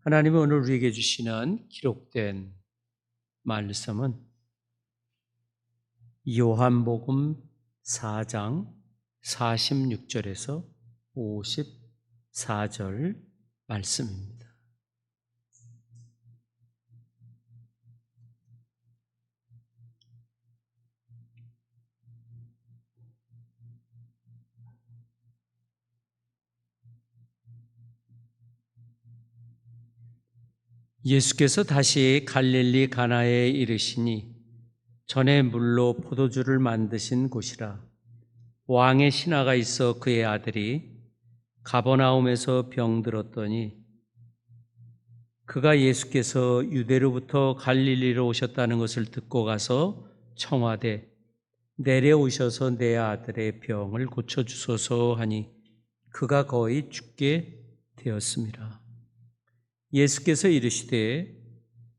하나님은 오늘 우리에게 주시는 기록된 말씀은 요한복음 4장 46절에서 54절 말씀입니다. 예수께서 다시 갈릴리 가나에 이르시니 전에 물로 포도주를 만드신 곳이라. 왕의 신하가 있어 그의 아들이 가버나움에서 병들었더니 그가 예수께서 유대로부터 갈릴리로 오셨다는 것을 듣고 가서 청하되 내려오셔서 내 아들의 병을 고쳐주소서 하니 그가 거의 죽게 되었습니다. 예수께서 이르시되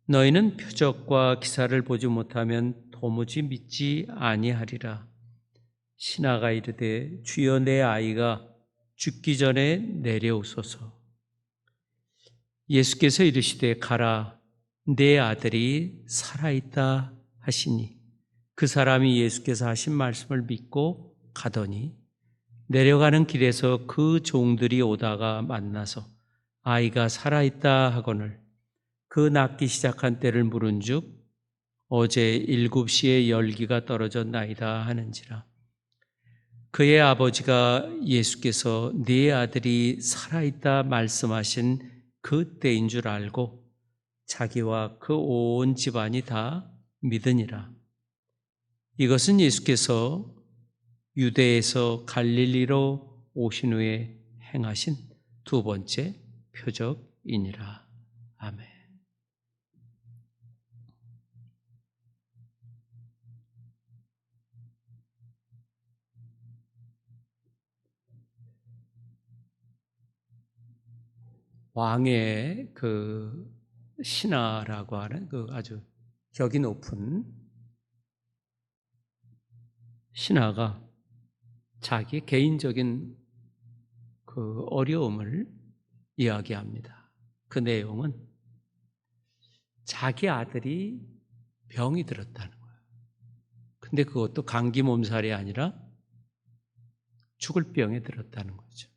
너희는 표적과 기사를 보지 못하면 도무지 믿지 아니하리라. 신하가 이르되 주여 내 아이가 죽기 전에 내려오소서. 예수께서 이르시되 가라 내 아들이 살아있다 하시니 그 사람이 예수께서 하신 말씀을 믿고 가더니 내려가는 길에서 그 종들이 오다가 만나서 아이가 살아있다 하거늘 그 낫기 시작한 때를 물은즉 어제 7시에 열기가 떨어졌나이다 하는지라. 그의 아버지가 예수께서 네 아들이 살아있다 말씀하신 그 때인 줄 알고 자기와 그 온 집안이 다 믿으니라. 이것은 예수께서 유대에서 갈릴리로 오신 후에 행하신 두 번째 표적이니라. 아멘. 왕의 그 신하라고 하는 그 아주 격이 높은 신하가 자기 개인적인 그 어려움을 이야기합니다. 그 내용은 자기 아들이 병이 들었다는 거예요. 근데 그것도 감기 몸살이 아니라 죽을 병에 들었다는 거죠.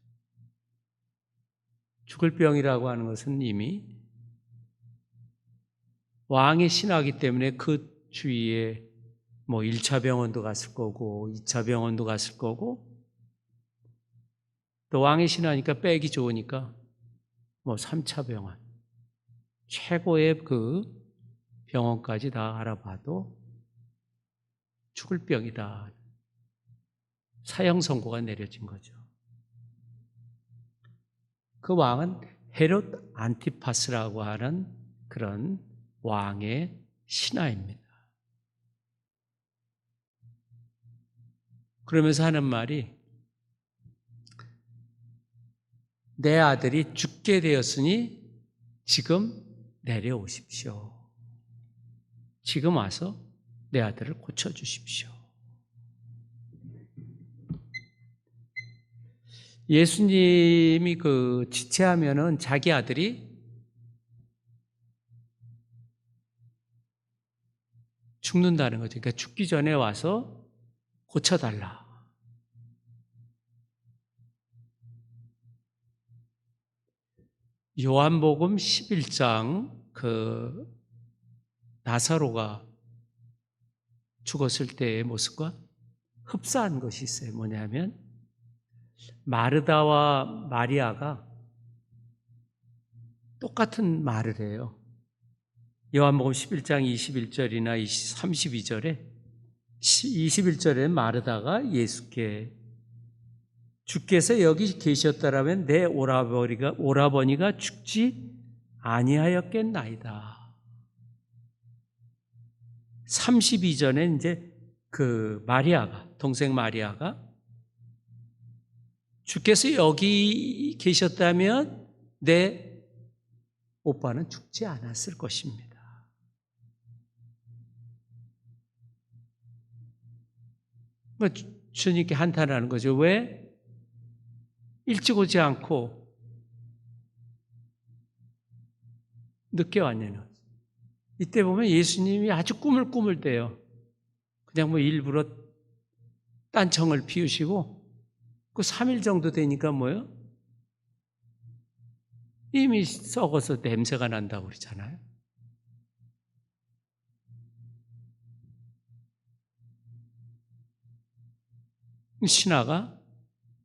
죽을 병이라고 하는 것은 이미 왕의 신하이기 때문에 그 주위에 뭐 1차 병원도 갔을 거고 2차 병원도 갔을 거고 또 왕의 신하니까 빼기 좋으니까 뭐 3차 병원 최고의 그 병원까지 다 알아봐도 죽을 병이다. 사형 선고가 내려진 거죠. 그 왕은 헤롯 안티파스라고 하는 그런 왕의 신하입니다. 그러면서 하는 말이 내 아들이 죽게 되었으니 지금 내려오십시오. 지금 와서 내 아들을 고쳐주십시오. 예수님이 그 지체하면은 자기 아들이 죽는다는 거죠. 그러니까 죽기 전에 와서 고쳐달라. 요한복음 11장 그 나사로가 죽었을 때의 모습과 흡사한 것이 있어요. 뭐냐면 마르다와 마리아가 똑같은 말을 해요. 요한복음 11장 21절이나 32절에 21절에 마르다가 예수께 주께서 여기 계셨더라면 내 오라버니가 죽지 아니하였겠나이다. 32절에 이제 그 마리아가 동생 마리아가 주께서 여기 계셨다면 내 오빠는 죽지 않았을 것입니다. 주님께 한탄하는 거죠. 왜? 일찍 오지 않고 늦게 왔냐는 거죠. 이때 보면 예수님이 아주 꿈을 꾸물 때요. 그냥 뭐 일부러 딴청을 피우시고 그 3일 정도 되니까 뭐예요? 이미 썩어서 냄새가 난다고 그러잖아요. 신하가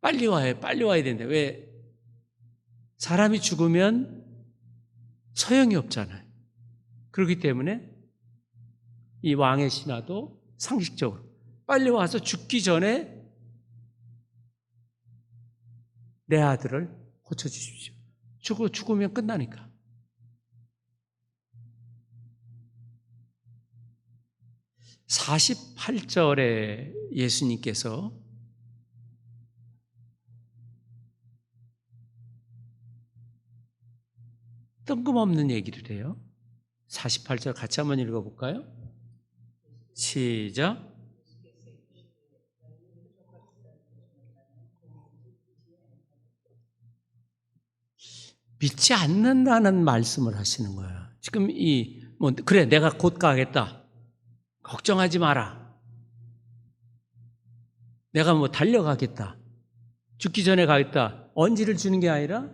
빨리 와야 된다. 왜? 사람이 죽으면 소용이 없잖아요. 그렇기 때문에 이 왕의 신하도 상식적으로 빨리 와서 죽기 전에 내 아들을 고쳐주십시오. 죽으면 끝나니까. (48절에) 예수님께서 뜬금없는 얘기를 해요. 48절 같이 한번 읽어볼까요? 시작. 믿지 않는다는 말씀을 하시는 거예요. 지금 그래, 내가 곧 가겠다. 걱정하지 마라. 내가 달려가겠다. 죽기 전에 가겠다. 언지를 주는 게 아니라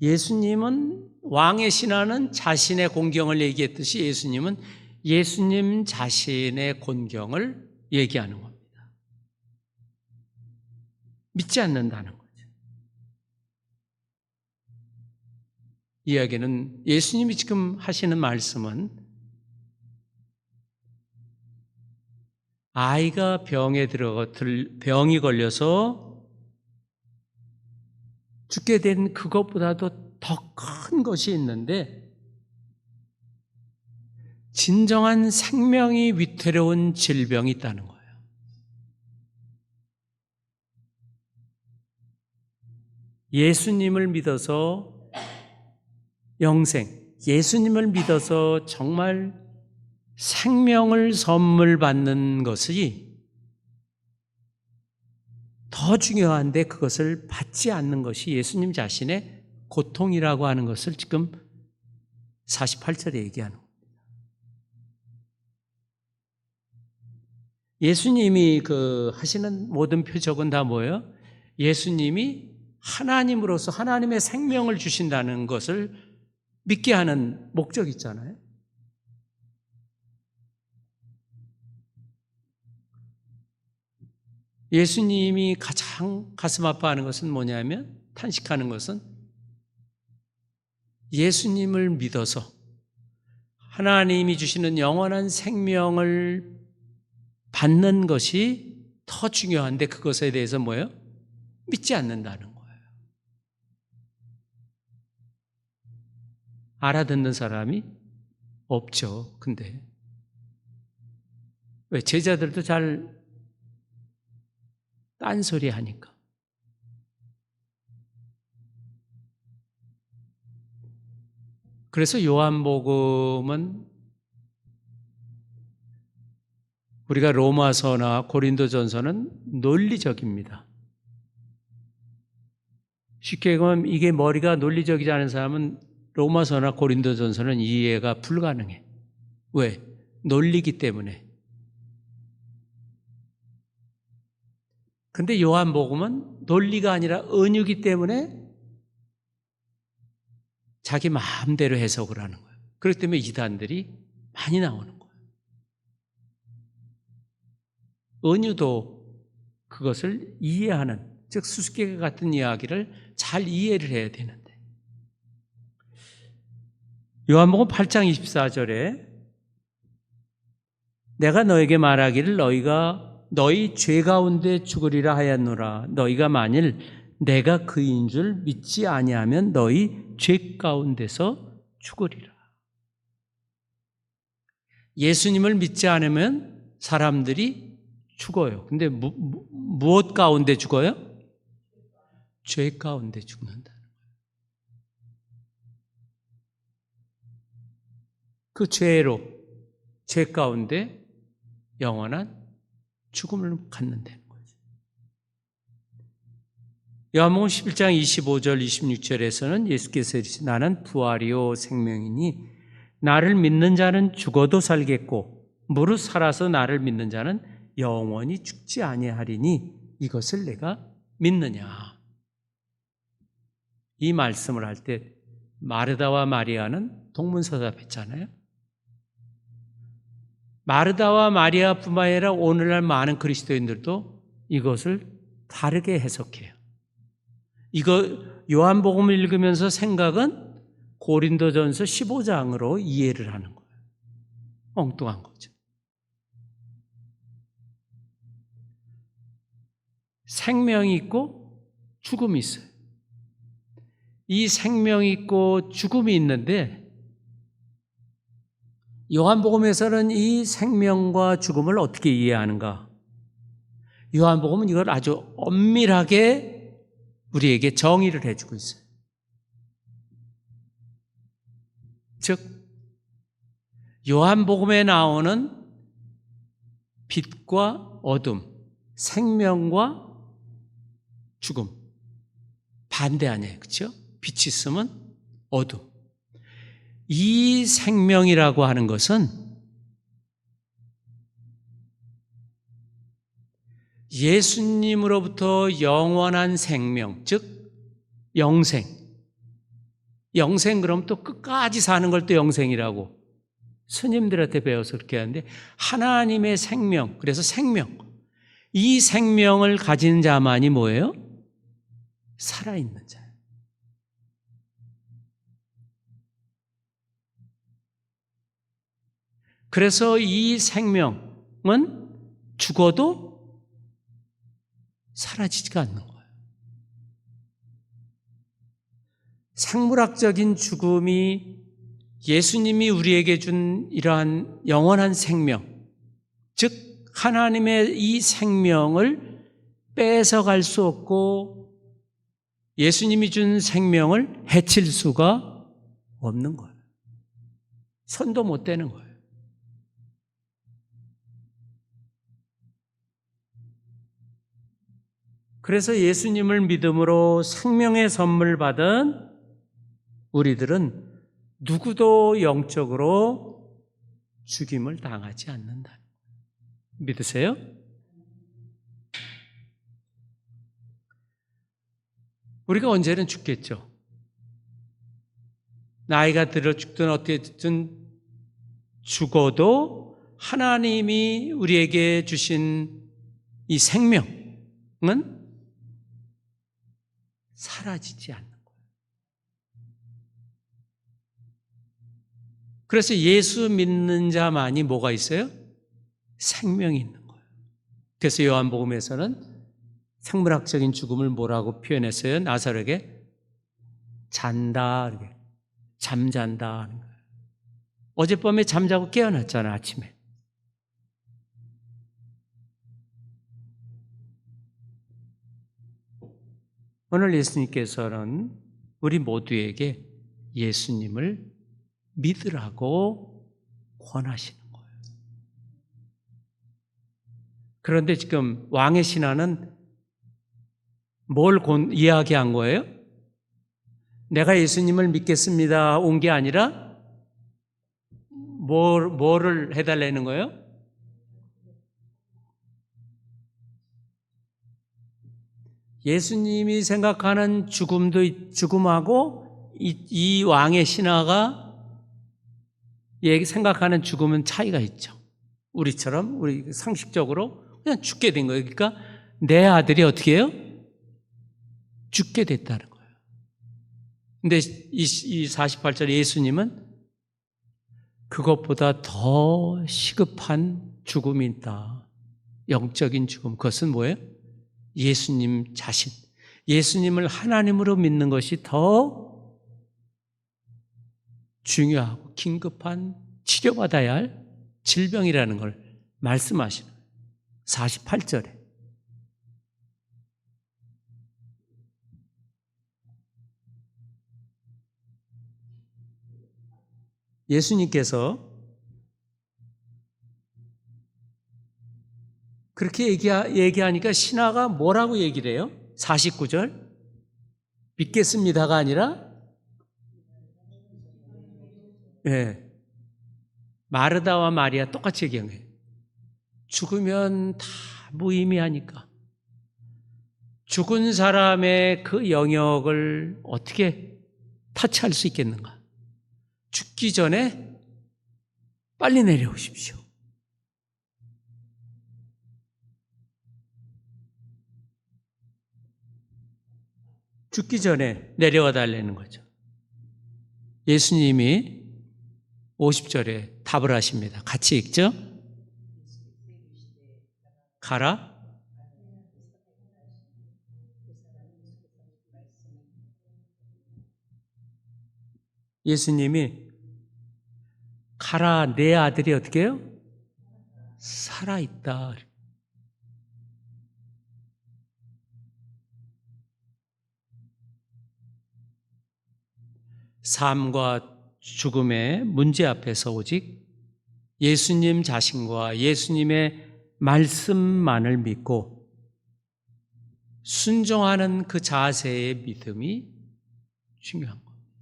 예수님은 왕의 신하는 자신의 공경을 얘기했듯이 예수님은 예수님 자신의 공경을 얘기하는 겁니다. 믿지 않는다는 거죠. 이야기는 예수님이 지금 하시는 말씀은 아이가 병이 걸려서 죽게 된 그것보다도 더 큰 것이 있는데 진정한 생명이 위태로운 질병이 있다는 거예요. 예수님을 믿어서 영생, 예수님을 믿어서 정말 생명을 선물 받는 것이 더 중요한데 그것을 받지 않는 것이 예수님 자신의 고통이라고 하는 것을 지금 48절에 얘기하는 겁니다. 예수님이 하시는 모든 표적은 다 뭐예요? 예수님이 하나님으로서 하나님의 생명을 주신다는 것을 믿게 하는 목적이 있잖아요. 예수님이 가장 가슴 아파하는 것은 뭐냐면, 탄식하는 것은 예수님을 믿어서 하나님이 주시는 영원한 생명을 받는 것이 더 중요한데 그것에 대해서 뭐예요? 믿지 않는다는 거예요. 알아듣는 사람이 없죠. 근데 왜? 제자들도 잘 딴소리 하니까. 그래서 요한복음은 우리가 로마서나 고린도전서는 논리적입니다. 쉽게 얘기하면 이게 머리가 논리적이지 않은 사람은 로마서나 고린도전서는 이해가 불가능해. 왜? 논리기 때문에. 근데 요한복음은 논리가 아니라 은유기 때문에 자기 마음대로 해석을 하는 거예요. 그렇기 때문에 이단들이 많이 나오는 거예요. 은유도 그것을 이해하는, 즉 수수께끼 같은 이야기를 잘 이해를 해야 되는데, 요한복음 8장 24절에 내가 너에게 말하기를 너희 죄 가운데 죽으리라 하였노라. 너희가 만일 내가 그인 줄 믿지 아니하면 너희 죄 가운데서 죽으리라. 예수님을 믿지 않으면 사람들이 죽어요. 근데 무엇 가운데 죽어요? 죄 가운데 죽는다는 거예요. 그 죄 가운데 영원한 죽음을 갖는다는 거죠. 요한복음 11장 25절 26절에서는 예수께서 이르시되 나는 부활이요 생명이니 나를 믿는 자는 죽어도 살겠고 무릇 살아서 나를 믿는 자는 영원히 죽지 아니하리니 이것을 내가 믿느냐. 이 말씀을 할 때 마르다와 마리아는 동문서답했잖아요. 마르다와 마리아뿐만 아니라 오늘날 많은 그리스도인들도 이것을 다르게 해석해요. 이거 요한복음을 읽으면서 생각은 고린도전서 15장으로 이해를 하는 거예요. 엉뚱한 거죠. 생명이 있고 죽음이 있어요. 이 생명이 있고 죽음이 있는데 요한복음에서는 이 생명과 죽음을 어떻게 이해하는가? 요한복음은 이걸 아주 엄밀하게 우리에게 정의를 해주고 있어요. 즉 요한복음에 나오는 빛과 어둠, 생명과 죽음 반대 아니에요, 그렇죠? 빛이 있으면 어둠. 이 생명이라고 하는 것은 예수님으로부터 영원한 생명, 즉 영생. 영생 그럼 또 끝까지 사는 걸 또 영생이라고 스님들한테 배워서 그렇게 하는데 하나님의 생명, 그래서 생명. 이 생명을 가진 자만이 뭐예요? 살아있는 자. 그래서 이 생명은 죽어도 사라지지가 않는 거예요. 생물학적인 죽음이 예수님이 우리에게 준 이러한 영원한 생명, 즉 하나님의 이 생명을 뺏어갈 수 없고 예수님이 준 생명을 해칠 수가 없는 거예요. 손도 못 대는 거예요. 그래서 예수님을 믿음으로 생명의 선물 받은 우리들은 누구도 영적으로 죽임을 당하지 않는다. 믿으세요? 우리가 언제는 죽겠죠. 나이가 들어 죽든 어떻게든 죽어도 하나님이 우리에게 주신 이 생명은 사라지지 않는 거예요. 그래서 예수 믿는 자만이 뭐가 있어요? 생명이 있는 거예요. 그래서 요한복음에서는 생물학적인 죽음을 뭐라고 표현했어요? 나사로에게 잔다, 이렇게. 잠잔다 하는 거예요. 어젯밤에 잠자고 깨어났잖아, 아침에. 오늘 예수님께서는 우리 모두에게 예수님을 믿으라고 권하시는 거예요. 그런데 지금 왕의 신하는 뭘 이야기한 거예요? 내가 예수님을 믿겠습니다 온 게 아니라 뭐를 해달라는 거예요? 예수님이 생각하는 죽음하고 이 왕의 신하가 생각하는 죽음은 차이가 있죠. 우리처럼 우리 상식적으로 그냥 죽게 된 거예요. 그러니까 내 아들이 어떻게 해요? 죽게 됐다는 거예요. 근데 이 48절 예수님은 그것보다 더 시급한 죽음이 있다. 영적인 죽음. 그것은 뭐예요? 예수님 자신. 예수님을 하나님으로 믿는 것이 더 중요하고 긴급한 치료받아야 할 질병이라는 걸 말씀하시는 거예요. 48절에. 예수님께서 그렇게 얘기하니까 신하가 뭐라고 얘기를 해요? 49절. 믿겠습니다가 아니라 마르다와 마리아 똑같이 얘기해. 죽으면 다 무의미하니까. 죽은 사람의 그 영역을 어떻게 타치할 수 있겠는가? 죽기 전에 빨리 내려오십시오. 죽기 전에 내려와 달라는 거죠. 예수님이 50절에 답을 하십니다. 같이 읽죠? 가라. 예수님이 가라, 내 아들이 어떻게 해요? 살아있다. 삶과 죽음의 문제 앞에서 오직 예수님 자신과 예수님의 말씀만을 믿고 순종하는 그 자세의 믿음이 중요한 겁니다.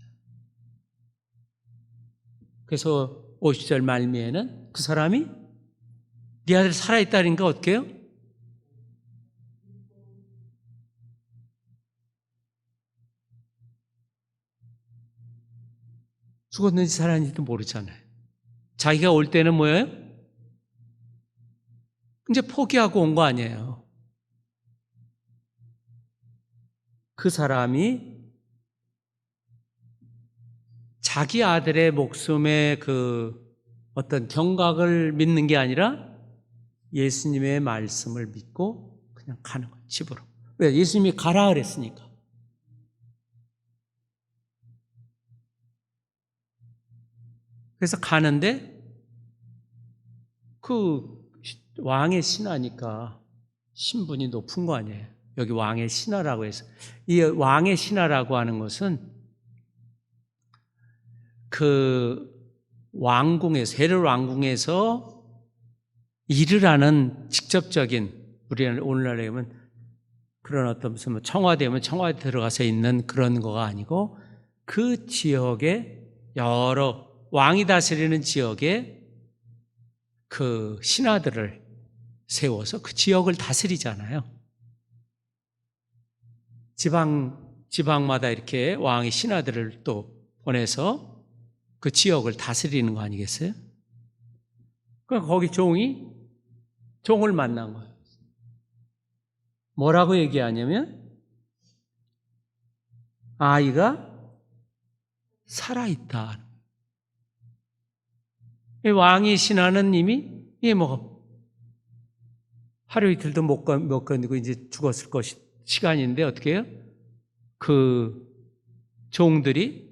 그래서 50절 말미에는 그 사람이 네 아들 살아있다니까 어떻게 해요? 죽었는지 살았는지도 모르잖아요. 자기가 올 때는 뭐예요? 이제 포기하고 온 거 아니에요. 그 사람이 자기 아들의 목숨의 그 어떤 경각을 믿는 게 아니라 예수님의 말씀을 믿고 그냥 가는 거예요, 집으로. 왜? 예수님이 가라 그랬으니까. 그래서 가는데 그 왕의 신하니까 신분이 높은 거 아니에요. 여기 왕의 신하라고 해서. 이 왕의 신하라고 하는 것은 그 왕궁에서, 헤롯 왕궁에서 일을 하는 직접적인, 우리는 오늘날에 보면 그런 어떤 무슨 뭐 청와대면 청와대 들어가서 있는 그런 거가 아니고 그 지역에 여러 왕이 다스리는 지역에 그 신하들을 세워서 그 지역을 다스리잖아요. 지방마다 이렇게 왕이 신하들을 또 보내서 그 지역을 다스리는 거 아니겠어요? 그러니까 거기 종을 만난 거예요. 뭐라고 얘기하냐면 아이가 살아있다. 왕이 신하는 이미 뭐 하루 이틀도 못 견디고 이제 죽었을 시간인데 어떻게 해요? 그 종들이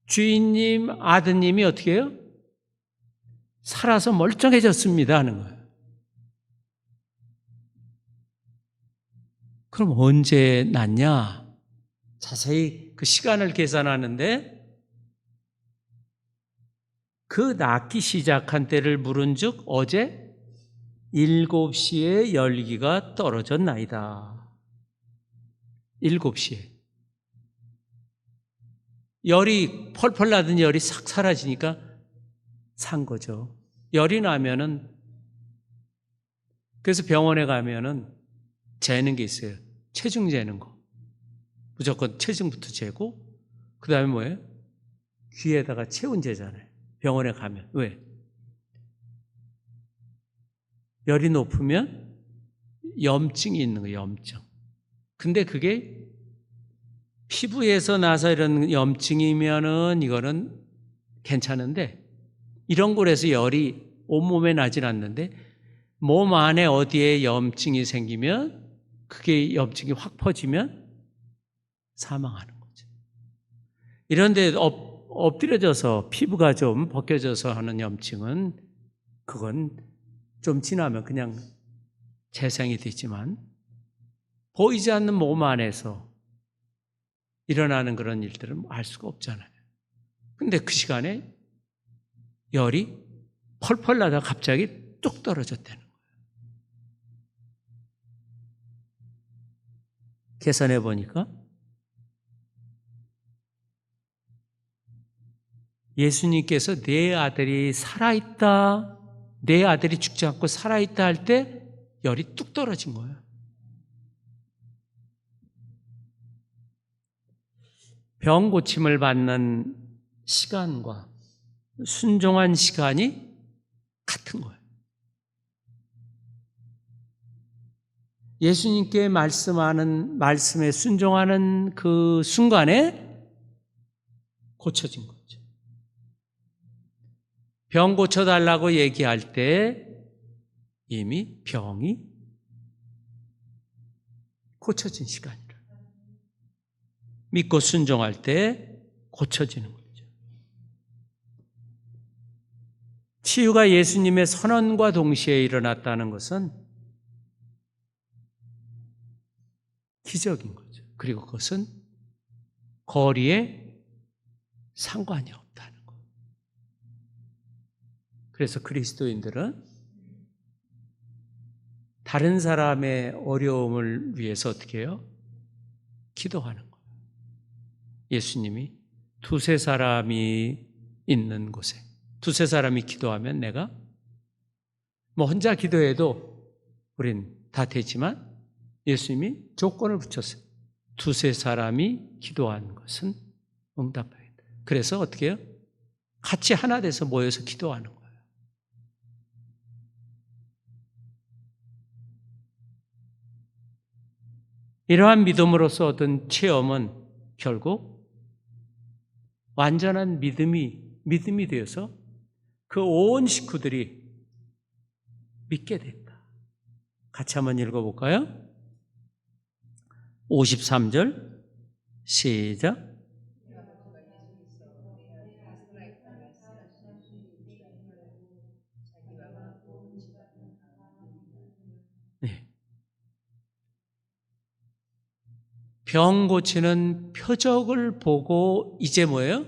주인님 아드님이 어떻게 해요? 살아서 멀쩡해졌습니다 하는 거예요. 그럼 언제 낳냐? 자세히 그 시간을 계산하는데 그 낳기 시작한 때를 물은즉 어제 7시에 열기가 떨어졌나이다. 7시에. 열이 펄펄 나던 열이 싹 사라지니까 산 거죠. 열이 나면은 그래서 병원에 가면은 재는 게 있어요. 체중 재는 거. 무조건 체중부터 재고 그다음에 뭐예요? 귀에다가 체온 재잖아요. 병원에 가면. 왜? 열이 높으면 염증이 있는 거예요. 염증. 근데 그게 피부에서 나서 이런 염증이면은 이거는 괜찮은데 이런 곳에서 열이 온몸에 나진 않는데 몸 안에 어디에 염증이 생기면 그게 염증이 확 퍼지면 사망하는 거죠. 이런데 엎드려져서 피부가 좀 벗겨져서 하는 염증은 그건 좀 지나면 그냥 재생이 되지만 보이지 않는 몸 안에서 일어나는 그런 일들은 알 수가 없잖아요. 근데 그 시간에 열이 펄펄 나다 갑자기 뚝 떨어졌다는 거예요. 계산해 보니까 예수님께서 내 아들이 살아있다, 내 아들이 죽지 않고 살아있다 할 때 열이 뚝 떨어진 거예요. 병 고침을 받는 시간과 순종한 시간이 같은 거예요. 예수님께 말씀에 순종하는 그 순간에 고쳐진 거죠. 병 고쳐달라고 얘기할 때 이미 병이 고쳐진 시간이라. 믿고 순종할 때 고쳐지는 거죠. 치유가 예수님의 선언과 동시에 일어났다는 것은 기적인 거죠. 그리고 그것은 거리에 상관이 없다는 것. 그래서 그리스도인들은 다른 사람의 어려움을 위해서 어떻게 해요? 기도하는 거예요. 예수님이 두세 사람이 있는 곳에 두세 사람이 기도하면 내가 혼자 기도해도 우린 다 되지만 예수님이 조건을 붙였어요. 두세 사람이 기도한 것은 응답하겠다. 그래서 어떻게 해요? 같이 하나 돼서 모여서 기도하는 거예요. 이러한 믿음으로서 얻은 체험은 결국 완전한 믿음이 되어서 그 온 식구들이 믿게 됐다. 같이 한번 읽어볼까요? 53절 시작. 네. 병 고치는 표적을 보고 이제 뭐예요?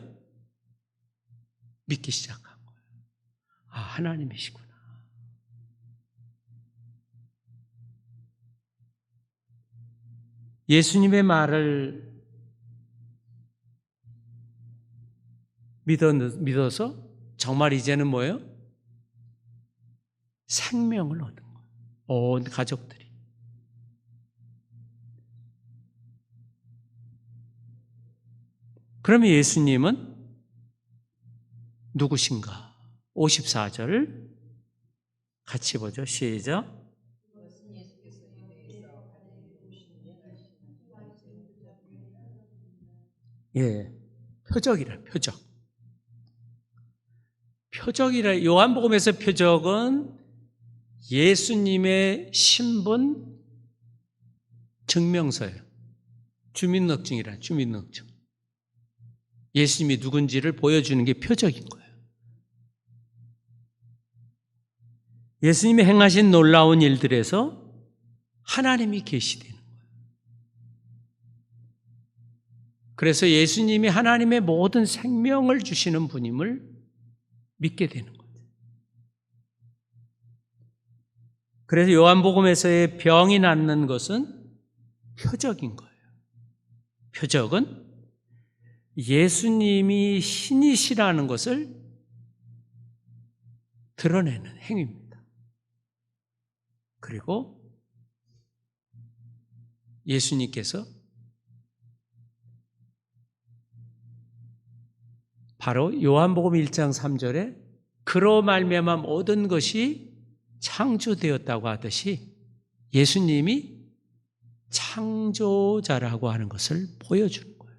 믿기 시작한 거예요. 아, 하나님이시구나. 예수님의 말을 믿어서 정말 이제는 뭐예요? 생명을 얻은 거예요. 온 가족들이. 그러면 예수님은 누구신가? 54절 같이 보죠. 시작. 예, 표적이라 표적. 표적이라 요한복음에서 표적은 예수님의 신분 증명서예요. 주민등록증이라 주민등록증. 예수님이 누군지를 보여주는 게 표적인 거예요. 예수님이 행하신 놀라운 일들에서 하나님이 계시되는 거예요. 그래서 예수님이 하나님의 모든 생명을 주시는 분임을 믿게 되는 거죠. 그래서 요한복음에서의 병이 낫는 것은 표적인 거예요. 표적은 예수님이 신이시라는 것을 드러내는 행위입니다. 그리고 예수님께서 바로 요한복음 1장 3절에 그로 말미암아 모든 것이 창조되었다고 하듯이 예수님이 창조자라고 하는 것을 보여주는 거예요.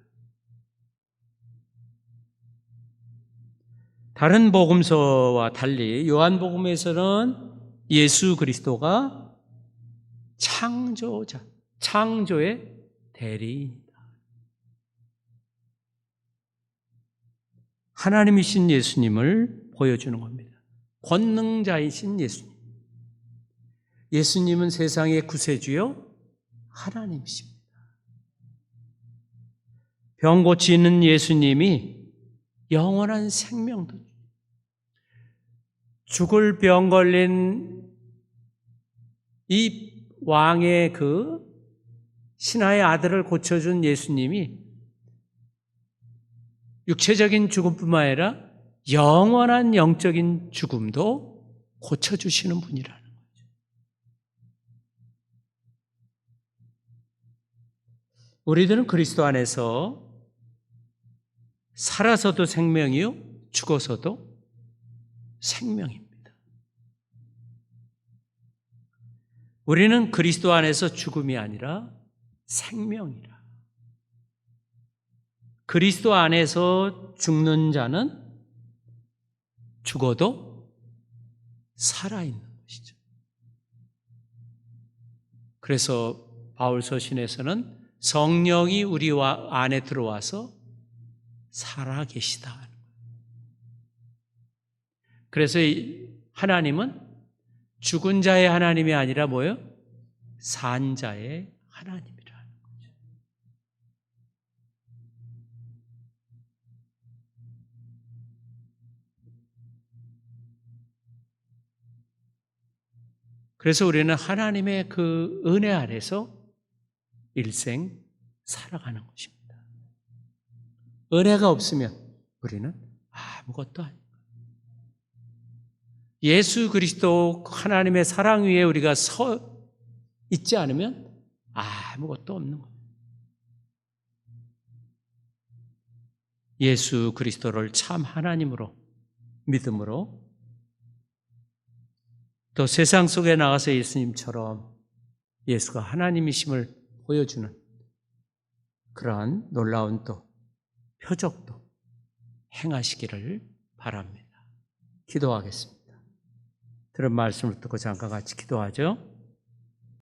다른 복음서와 달리 요한복음에서는 예수 그리스도가 창조자, 창조의 대리인이다. 하나님이신 예수님을 보여주는 겁니다. 권능자이신 예수님. 예수님은 세상의 구세주요 하나님이십니다. 병 고치는 예수님이 영원한 생명도 죽을 병 걸린 이 왕의 그 신하의 아들을 고쳐준 예수님이 육체적인 죽음뿐만 아니라 영원한 영적인 죽음도 고쳐주시는 분이라는 거죠. 우리들은 그리스도 안에서 살아서도 생명이요, 죽어서도 생명입니다. 우리는 그리스도 안에서 죽음이 아니라 생명이라. 그리스도 안에서 죽는 자는 죽어도 살아있는 것이죠. 그래서 바울 서신에서는 성령이 우리 안에 들어와서 살아계시다. 그래서 하나님은 죽은 자의 하나님이 아니라 뭐예요? 산 자의 하나님이라는 거죠. 그래서 우리는 하나님의 그 은혜 아래서 일생 살아가는 것입니다. 은혜가 없으면 우리는 아무것도 아닙니다. 예수 그리스도 하나님의 사랑 위에 우리가 서 있지 않으면 아무것도 없는 거예요. 예수 그리스도를 참 하나님으로 믿음으로 또 세상 속에 나가서 예수님처럼 예수가 하나님이심을 보여주는 그러한 놀라운 또 표적도 행하시기를 바랍니다. 기도하겠습니다. 들은 말씀을 듣고 잠깐 같이 기도하죠.